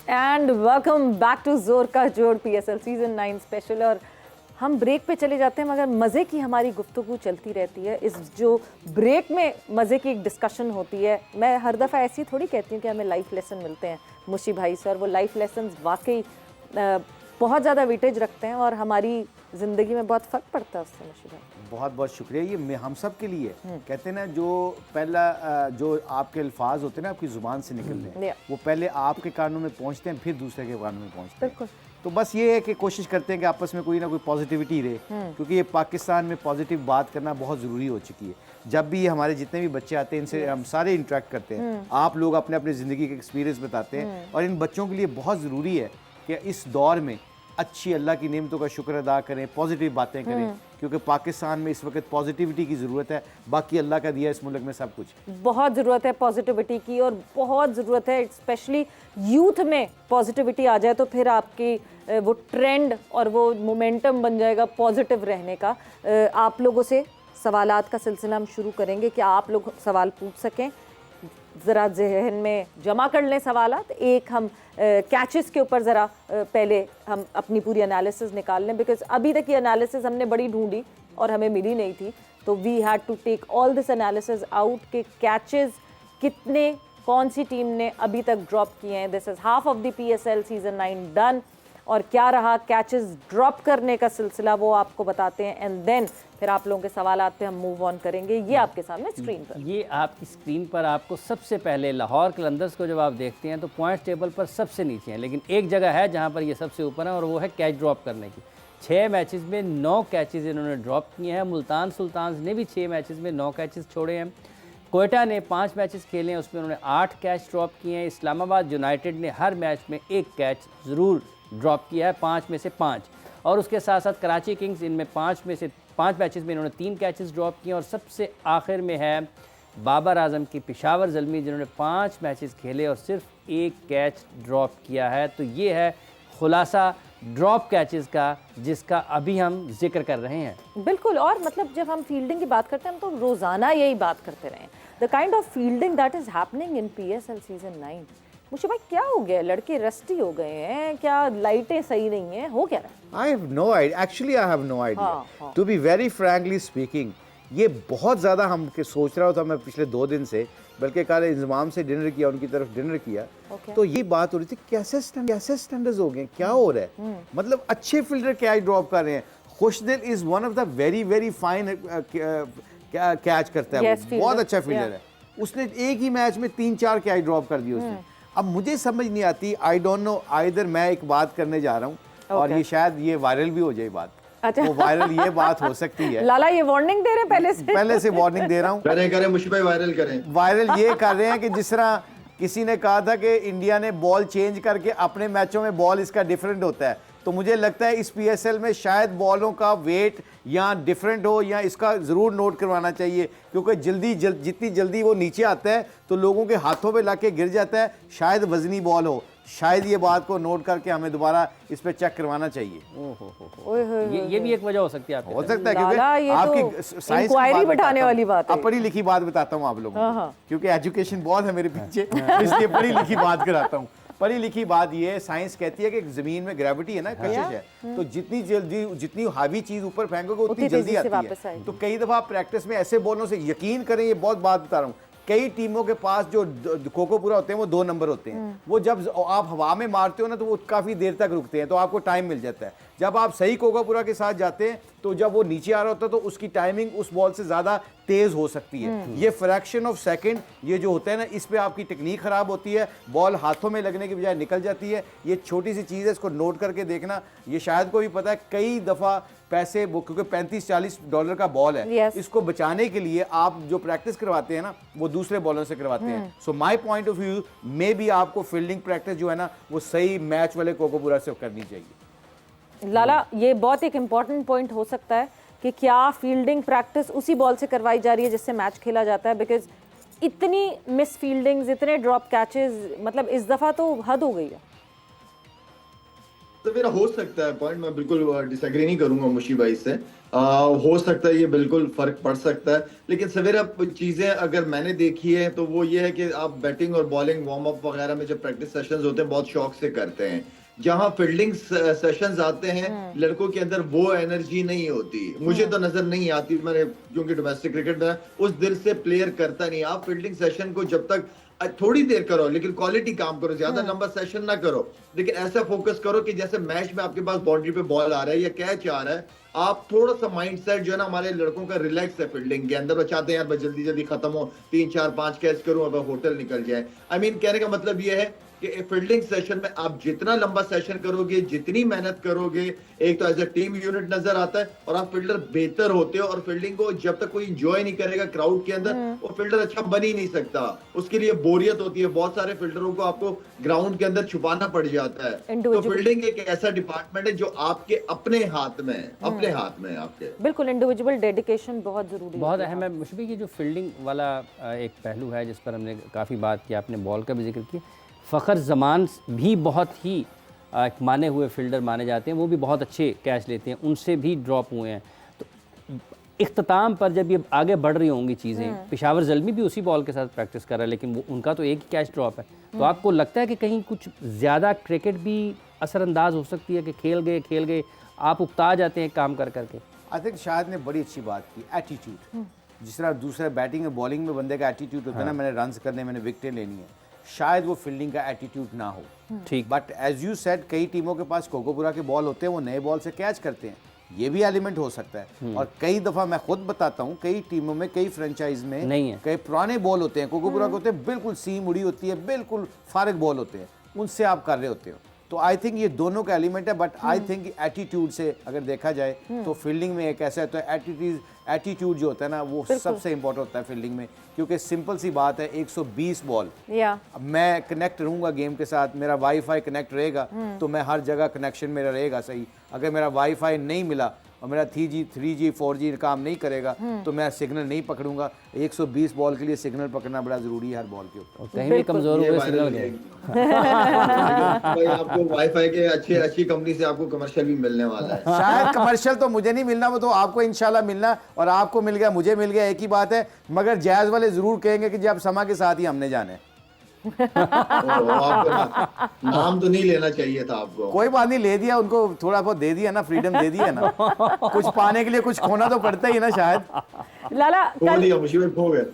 And welcome back to जोर का जोड़ पीएसएल सीजन 9 स्पेशल। और हम ब्रेक पे चले जाते हैं मगर मज़े की हमारी गुफ्तगू चलती रहती है। इस जो ब्रेक में मज़े की एक डिस्कशन होती है, मैं हर दफ़ा ऐसी थोड़ी कहती हूँ कि हमें लाइफ लेसन मिलते हैं मुशी भाई से, और वो लाइफ लेसन वाकई बहुत ज़्यादा वेटेज रखते हैं और हमारी ज़िंदगी में बहुत फ़र्क पड़ता है उससे। मुशी भाई बहुत बहुत शुक्रिया। ये हम सब के लिए कहते हैं ना, जो पहला जो आपके अल्फाज होते हैं ना आपकी ज़ुबान से निकलते हैं, वो पहले आपके कानों में पहुंचते हैं फिर दूसरे के कानों में पहुंचते हैं। तो बस ये है कि कोशिश करते हैं कि आपस में कोई ना कोई पॉजिटिविटी रहे, क्योंकि ये पाकिस्तान में पॉजिटिव बात करना बहुत ज़रूरी हो चुकी है। जब भी हमारे जितने भी बच्चे आते हैं इनसे हम सारे इंटरेक्ट करते हैं, आप लोग अपने अपने ज़िंदगी के एक्सपीरियंस बताते हैं, और इन बच्चों के लिए बहुत ज़रूरी है कि इस दौर में अच्छी अल्लाह की नेमतों का शुक्र अदा करें, पॉजिटिव बातें करें, क्योंकि पाकिस्तान में इस वक्त पॉजिटिविटी की ज़रूरत है। बाकी अल्लाह का दिया इस मुल्क में सब कुछ बहुत ज़रूरत है पॉजिटिविटी की, और बहुत ज़रूरत है स्पेशली यूथ में पॉजिटिविटी आ जाए तो फिर आपकी वो ट्रेंड और वो मोमेंटम बन जाएगा पॉजिटिव रहने का। आप लोगों से सवालात का सिलसिला हम शुरू करेंगे कि आप लोग सवाल पूछ सकें, ज़रा जहन में जमा कर लें सवालात। एक हम कैचेस के ऊपर ज़रा पहले हम अपनी पूरी एनालिसिस निकाल लें, बिकॉज अभी तक ये एनालिसिस हमने बड़ी ढूंढी और हमें मिली नहीं थी, तो we had to take all this analysis out के कैचेस कितने कौन सी टीम ने अभी तक ड्रॉप किए हैं। This is half of the PSL season 9 done, और क्या रहा कैचेस ड्रॉप करने का सिलसिला वो आपको बताते हैं, एंड देन फिर आप लोगों के सवालात पे हम मूव ऑन करेंगे। ये आपके सामने स्क्रीन पर, ये आपकी स्क्रीन पर आपको सबसे पहले लाहौर कलंदर्स को जब आप देखते हैं तो पॉइंट्स टेबल पर सबसे नीचे हैं, लेकिन एक जगह है जहां पर ये सबसे ऊपर है और वो है कैच ड्रॉप करने की। 6 मैचेस में 9 कैचेस इन्होंने ड्रॉप किए हैं। मुल्तान सुल्तान्स ने भी 6 मैचेस में 9 कैचेस छोड़े हैं। कोयटा ने 5 मैचेस खेले हैं, उसमें उन्होंने 8 कैच ड्रॉप किए हैं। इस्लामाबाद यूनाइटेड ने हर मैच में 1 कैच ज़रूर ड्रॉप किया है, 5 में से 5। और उसके साथ साथ कराची किंग्स, इनमें 5 मैचेस में इन्होंने 3 कैचेस ड्रॉप किए। और सबसे आखिर में है बाबर आजम की पेशावर ज़ल्मी, जिन्होंने 5 मैचेस खेले और सिर्फ 1 कैच ड्रॉप किया है। तो ये है खुलासा ड्रॉप कैचेस का जिसका अभी हम जिक्र कर रहे हैं। बिल्कुल। और मतलब जब हम फील्डिंग की बात करते हैं हम तो रोज़ाना यही बात करते रहे हैं, the kind of fielding that is happening in PSL season 9। मुझे भाई क्या हो गया, लड़के रस्टी हो गए हैं क्या, लाइटें सही नहीं है, हो क्या रहा है? I have no idea. Actually, I have no idea. हाँ। To be very frankly speaking, ये बहुत ज़्यादा हम सोच रहा था मैं पिछले 2 दिन से, बल्कि कल इंजमाम से डिनर किया, उनकी तरफ डिनर किया, तो ये बात हो रही थी कैसे स्टैंडर्ड्स हो गए, क्या हो रहा है। मतलब अच्छे फील्डर कैच ड्रॉप कर रहे हैं। Khushdil is one of the very very fine catch करता है, वो बहुत अच्छा फील्डर है। उसने एक ही मैच में 3-4 कैच ड्रॉप कर दिए उसने। अब मुझे समझ नहीं आती, आई डोंट नो आइदर मैं एक बात करने जा रहा हूँ और ये शायद ये वायरल भी हो जाए बात। अच्छा। वो वायरल ये बात हो सकती है। लाला ये वार्निंग दे रहे हैं पहले से वार्निंग दे रहा हूँ। करें मुशी भाई, वायरल करें। वायरल ये कर रहे हैं कि जिस तरह किसी ने कहा था कि इंडिया ने बॉल चेंज करके अपने मैचों में बॉल इसका डिफरेंट होता है, तो मुझे लगता है इस पीएसएल में शायद बॉलों का वेट या डिफरेंट हो, या इसका ज़रूर नोट करवाना चाहिए, क्योंकि जितनी जल्दी वो नीचे आता है तो लोगों के हाथों पे लाके गिर जाता है। शायद वजनी बॉल हो, शायद ये बात को नोट करके हमें दोबारा इस पे चेक करवाना चाहिए। ये भी एक वजह हो सकती है, हो सकता है, क्योंकि आपकी साइंस इंक्वायरी बिठाने वाली बात है। अब पढ़ी लिखी बात बताता हूँ आप लोगों को, क्योंकि एजुकेशन बहुत है मेरे पीछे, इसलिए पढ़ी लिखी बात कराता हूँ। पढ़ी लिखी बात ये है, साइंस कहती है कि जमीन में ग्रेविटी है ना, कशिश है, तो जितनी हावी चीज ऊपर फेंकोगे उतनी जल्दी आती है। तो कई दफा प्रैक्टिस में ऐसे बॉलों से, यकीन करें ये बहुत बात बता रहा हूँ, कई टीमों के पास जो कोकोपुरा होते हैं वो 2 नंबर होते हैं, वो जब आप हवा में मारते हो ना तो वो काफी देर तक रुकते हैं, तो आपको टाइम मिल जाता है। जब आप सही कोकोपुरा के साथ जाते हैं तो जब वो नीचे आ रहा होता है तो उसकी टाइमिंग उस बॉल से ज्यादा तेज हो सकती है। ये फ्रैक्शन ऑफ सेकंड ये जो होता है ना, इस पे आपकी टेक्निक खराब होती है, बॉल हाथों में लगने की बजाय निकल जाती है। ये छोटी सी चीज़ है, इसको नोट करके देखना। ये शायद को भी पता है, कई दफ़ा पैसे, क्योंकि $35-40 का बॉल है, इसको बचाने के लिए आप जो प्रैक्टिस करवाते हैं ना वो दूसरे बॉलों से करवाते हैं। सो माई पॉइंट ऑफ व्यू मे भी आपको फील्डिंग प्रैक्टिस जो है ना वो सही मैच वाले कोकोपुरा से करनी चाहिए। लाला ये बहुत एक इम्पॉर्टेंट पॉइंट हो सकता है कि क्या फील्डिंग प्रैक्टिस उसी बॉल से करवाई जा रही है जिससे मैच खेला जाता है, बिकॉज इतनी मिस फील्डिंग्स, इतने ड्रॉप कैचेस, मतलब इस दफ़ा तो हद हो गई है। तो मेरा हो सकता है पॉइंट, मैं बिल्कुल डिसएग्री नहीं करूंगा मुशी भाई से। हो सकता है ये बिल्कुल फर्क पड़ सकता है, लेकिन सवेरा चीजें अगर मैंने देखी है तो वो ये है कि आप बैटिंग और बॉलिंग वार्म अप वगैरह में जब प्रैक्टिस सेशंस होते हैं बहुत शौक से करते हैं। जहां फील्डिंग सेशंस आते हैं लड़कों के अंदर वो एनर्जी नहीं होती, मुझे तो नजर नहीं आती, मैंने क्योंकि डोमेस्टिक क्रिकेट में उस दिल से प्लेयर करता नहीं। आप फील्डिंग सेशन को जब तक थोड़ी देर करो लेकिन क्वालिटी काम करो, ज्यादा लंबा सेशन ना करो, लेकिन ऐसा फोकस करो कि जैसे मैच में आपके पास बाउंड्री पे बॉल आ रहा है या कैच आ रहा है, आप थोड़ा सा माइंडसेट जो है ना, हमारे लड़कों का रिलैक्स है फील्डिंग के अंदर, बचाते हैं यार बस जल्दी जल्दी खत्म हो, 3 4 5 कैच करूं अब होटल निकल जाए। आई मीन कहने का मतलब ये है कि फील्डिंग सेशन में आप जितना लंबा सेशन करोगे, जितनी मेहनत करोगे, एक तो एज अ टीम यूनिट नजर आता है और आप फील्डर बेहतर होते हो। और फील्डिंग को जब तक कोई एंजॉय नहीं करेगा क्राउड के अंदर, वो फील्डर अच्छा बन ही नहीं सकता, उसके लिए बोरियत होती है। बहुत सारे फील्डरों को आपको ग्राउंड के अंदर छुपाना पड़ जाता है। तो फील्डिंग एक ऐसा डिपार्टमेंट है जो आपके अपने हाथ में है, अपने हाथ में है आपके। बिल्कुल, इंडिविजुअल डेडिकेशन बहुत जरूरी है। बहुत अहम है मुशफी की जो फील्डिंग वाला एक पहलू है जिस पर हमने काफ़ी बात की, आपने बॉल का भी जिक्र किया। फ़खर जमान भी बहुत ही एक माने हुए फील्डर माने जाते हैं, वो भी बहुत अच्छे कैच लेते हैं, उनसे भी ड्रॉप हुए हैं। तो इख्तिताम पर जब ये आगे बढ़ रही होंगी चीज़ें, पेशावर ज़ल्मी भी उसी बॉल के साथ प्रैक्टिस कर रहा है, लेकिन वो उनका तो एक ही कैच ड्रॉप है। तो आपको लगता है कि कहीं कुछ ज़्यादा क्रिकेट भी असरअंदाज हो सकती है कि खेल गए आप उकता जाते हैं काम कर करके? आई थिंक शाहिद ने बड़ी अच्छी बात की, एटीट्यूड। जिस तरह दूसरे बैटिंग और बॉलिंग में बंदे का एटीट्यूड होता है ना, मैंने रन्स करने, मैंने विकेटें लेनी है, शायद वो फील्डिंग का एटीट्यूड ना हो। ठीक, बट एज यू सेड कई टीमों के पास कोकोपुरा के बॉल होते हैं, वो नए बॉल से कैच करते हैं, ये भी एलिमेंट हो सकता है। और कई दफ़ा मैं खुद बताता हूँ, कई टीमों में, कई फ्रेंचाइज में नहीं है, कई पुराने बॉल होते हैं, कोकोपुरा के होते हैं बिल्कुल सीम उड़ी होती है, बिल्कुल फारिग बॉल होते हैं, उनसे आप कर रहे होते हो। तो आई थिंक ये दोनों का एलिमेंट है। बट आई थिंक एटीट्यूड से अगर देखा जाए तो फील्डिंग में एक ऐसा है, तो एटीट्यूड जो होता है ना वो सबसे इंपॉर्टेंट होता है फील्डिंग में। क्योंकि सिंपल सी बात है, 120 बॉल, अब मैं कनेक्ट रहूँगा गेम के साथ, मेरा वाईफाई कनेक्ट रहेगा तो मैं हर जगह कनेक्शन मेरा रहेगा सही। अगर मेरा वाईफाई नहीं मिला और मेरा 3G 4G काम नहीं करेगा तो मैं सिग्नल नहीं पकड़ूंगा। 120 बॉल के लिए सिग्नल पकड़ना बड़ा ज़रूरी है हर बॉल के ऊपर। कहीं भी कमज़ोर हुए सिग्नल गए। भाई आपको वाईफाई के अच्छी कंपनी से आपको कमर्शियल भी मिलने वाला है। शायद कमर्शियल तो मुझे नहीं मिलना, वो तो आपको इंशाल्लाह मिलना, और आपको मिल गया, मुझे मिल गया, एक ही बात है। मगर जायज़ वाले ज़रूर कहेंगे कि जब समा के साथ ही हमने जाने। आपको नाम तो नहीं लेना चाहिए था आपको। कोई बात नहीं, ले दिया उनको, थोड़ा बहुत दे दिया ना, फ्रीडम दे दिया ना। कुछ पाने के लिए कुछ खोना तो पड़ता ही है ना शायद। लाला मुसीबत हो गए।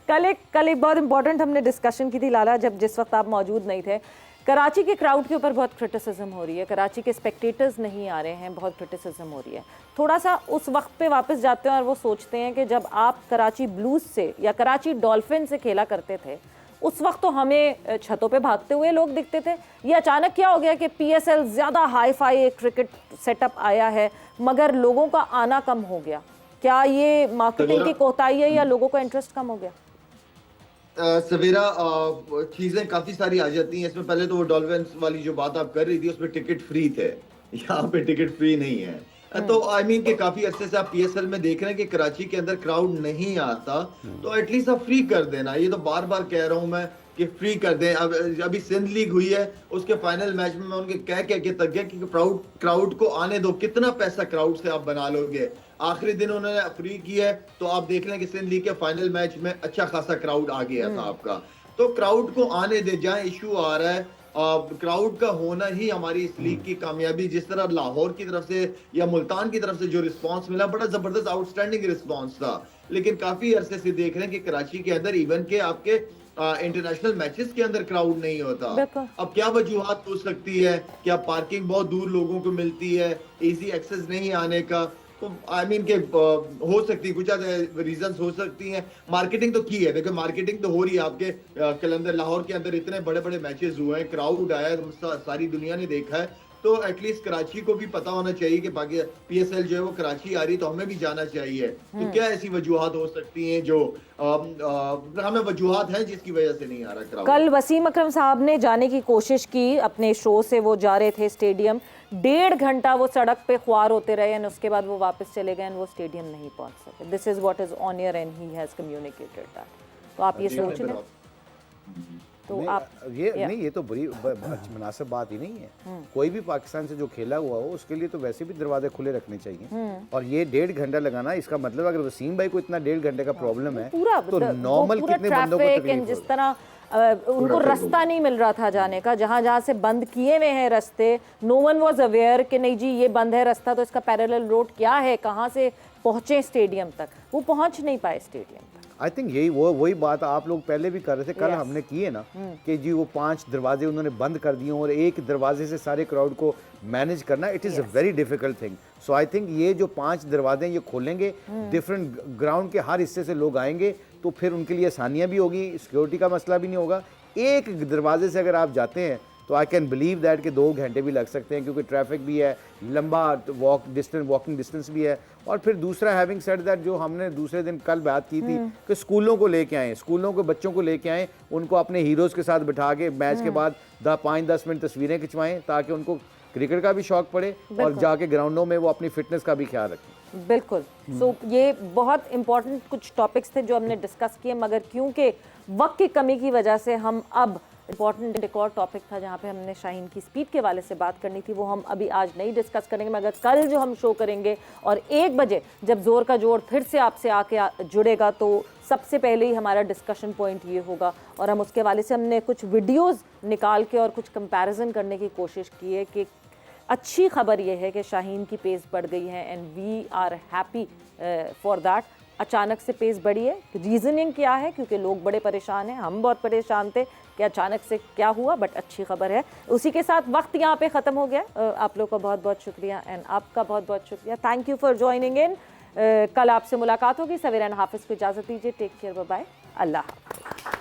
कल एक बहुत इंपॉर्टेंट हमने डिस्कशन की थी लाला, जब जिस वक्त आप मौजूद नहीं थे। कराची के क्राउड के ऊपर बहुत क्रिटिसिज्म हो रही है, कराची के स्पेक्टेटर्स नहीं आ रहे हैं, बहुत क्रिटिसिज्म हो रही है। थोड़ा सा उस वक्त पे वापस जाते हैं और वो सोचते हैं कि जब आप कराची ब्लूज से या कराची डॉल्फिन से खेला करते थे, उस वक्त तो हमें छतों पे भागते हुए लोग दिखते थे। ये अचानक क्या हो गया कि PSL ज़्यादा हाई फाई एक क्रिकेट सेटअप आया है मगर लोगों का आना कम हो गया? क्या ये मार्केटिंग की कोताही है या लोगों का इंटरेस्ट कम हो गया? सवेरा चीजें काफी सारी आ जाती हैं इसमें। पहले तो वो डॉल्फिन्स वाली जो बात आप कर रही थी उसमें टिकट फ्री थे, यहाँ पे टिकट फ्री नहीं है। तो आई मीन कि काफी अरसे से आप PSL में देख रहे हैं कि कराची के अंदर क्राउड नहीं आता, तो एटलीस्ट आप फ्री कर देना। ये तो बार बार कह रहा हूं मैं कि फ्री कर दें। अब अभी सिंध लीग हुई है, उसके फाइनल मैच में मैं उनके कह के तक गया कि क्राउड को आने दो, कितना पैसा क्राउड से आप बना लोगे। आखिरी दिन उन्होंने फ्री किया है, तो आप देख लें कि सिंध लीग के फाइनल मैच में अच्छा खासा क्राउड आ गया था आपका। तो क्राउड को आने दे, जहाँ इशू आ रहा है क्राउड का होना ही हमारी इस लीग की कामयाबी। जिस तरह लाहौर की तरफ से या मुल्तान की तरफ से जो रिस्पांस मिला, बड़ा जबरदस्त आउटस्टैंडिंग रिस्पांस था। लेकिन काफी अरसे से देख रहे हैं कि कराची के अंदर इवन के आपके इंटरनेशनल मैचेस के अंदर क्राउड नहीं होता। अब क्या वजूहात हो सकती है? क्या पार्किंग बहुत दूर लोगों को मिलती है, इजी एक्सेस नहीं आने का? तो आई मीन के हो सकती है कुछ रीजंस हो सकती हैं। मार्केटिंग तो की है, देखो मार्केटिंग तो हो रही है। आपके कलंदर लाहौर के अंदर इतने बड़े बड़े मैचेस हुए हैं, क्राउड आया, सारी दुनिया ने देखा है। तो एटलीस्ट कराची को भी पता होना चाहिए कि PSL जो है वो कराची आ रही, तो हमें भी जाना चाहिए। तो क्या ऐसी वजूहात हो सकती हैं जो हमें वजूहात हैं जिसकी वजह से नहीं आ रहा क्राउड? कल वसीम अकरम साहब ने जाने की कोशिश की अपने शो से, वो जा रहे थे स्टेडियम, 1.5 घंटा वो सड़क पे ख्वार होते रहे एंड उसके बाद वो वापस चले गए एंड वो स्टेडियम नहीं पहुंच सके। This is what is on air and he has communicated that. तो आप ये सोच लें। तो नहीं, आप नहीं ये तो बड़ी मुनासिब बात ही नहीं है। कोई भी पाकिस्तान से जो खेला हुआ हो उसके लिए तो वैसे भी दरवाजे खुले रखने चाहिए। और ये 1.5 घंटा लगाना, इसका मतलब अगर वसीम भाई को इतना 1.5 घंटे का प्रॉब्लम है पूरा तो नॉर्मल कितने बंदों को तकलीफ जिस होगी? तरह उनको रास्ता नहीं मिल रहा था जाने का, जहां जहां से बंद किए हुए हैं रास्ते, नो वन वाज अवेयर कि नहीं जी ये बंद है रास्ता, तो इसका पैरेलल रोड क्या है, कहां से पहुंचे स्टेडियम तक, वो पहुंच नहीं पाए स्टेडियम तक। आई थिंक यही वही बात आप लोग पहले भी कर रहे थे, कल Yes. हमने की है ना कि जी वो 5 दरवाजे उन्होंने बंद कर दिए और एक दरवाजे से सारे क्राउड को मैनेज करना, it is a very difficult thing. So I think ये जो 5 दरवाजे ये खोलेंगे, डिफरेंट ग्राउंड के हर हिस्से से लोग आएंगे तो फिर उनके लिए आसानियाँ भी होगी, सिक्योरिटी का मसला भी नहीं होगा। एक दरवाजे से अगर आप जाते हैं तो आई कैन बिलीव दैट कि 2 घंटे भी लग सकते हैं, क्योंकि ट्रैफिक भी है, लंबा वॉकिंग डिस्टेंस भी है। और फिर दूसरा, हैविंग सेड दैट, जो हमने दूसरे दिन कल बात की थी कि स्कूलों को लेके आएँ, स्कूलों के बच्चों को लेके आएँ, उनको अपने हीरोज़ के साथ बिठा के मैच के बाद 5-10 मिनट तस्वीरें खिंचवाएं ताकि उनको क्रिकेट का भी शौक पड़े और जाके ग्राउंडों में वो अपनी फिटनेस का भी ख्याल रखें। बिल्कुल। सो ये बहुत इंपॉर्टेंट कुछ टॉपिक्स थे जो हमने डिस्कस किए, मगर क्योंकि वक्त की कमी की वजह से हम अब इंपॉर्टेंट एक और टॉपिक था जहाँ पे हमने शाहीन की स्पीड के वाले से बात करनी थी, वो हम अभी आज नहीं डिस्कस करेंगे, मगर कल जो हम शो करेंगे और 1 बजे जब जोर का जोर फिर से आपसे आके जुड़ेगा तो सबसे पहले ही हमारा डिस्कशन पॉइंट ये होगा और हम उसके वाले से हमने कुछ वीडियोस निकाल के और कुछ कंपैरिजन करने की कोशिश की है कि अच्छी खबर ये है कि शाहीन की पेस बढ़ गई है and we are happy for that. अचानक से पेस बढ़ी है, रीजनिंग क्या है, क्योंकि लोग बड़े परेशान हैं, हम बहुत परेशान थे कि अचानक से क्या हुआ, बट अच्छी खबर है। उसी के साथ वक्त यहाँ पे ख़त्म हो गया। आप लोग का बहुत बहुत शुक्रिया एंड आपका बहुत बहुत शुक्रिया, thank you for joining in. कल आपसे मुलाकात होगी। सवेरा हाफिज़ को इजाज़त दीजिए, टेक केयर, बाय बाय, अल्लाह हाफ़िज़।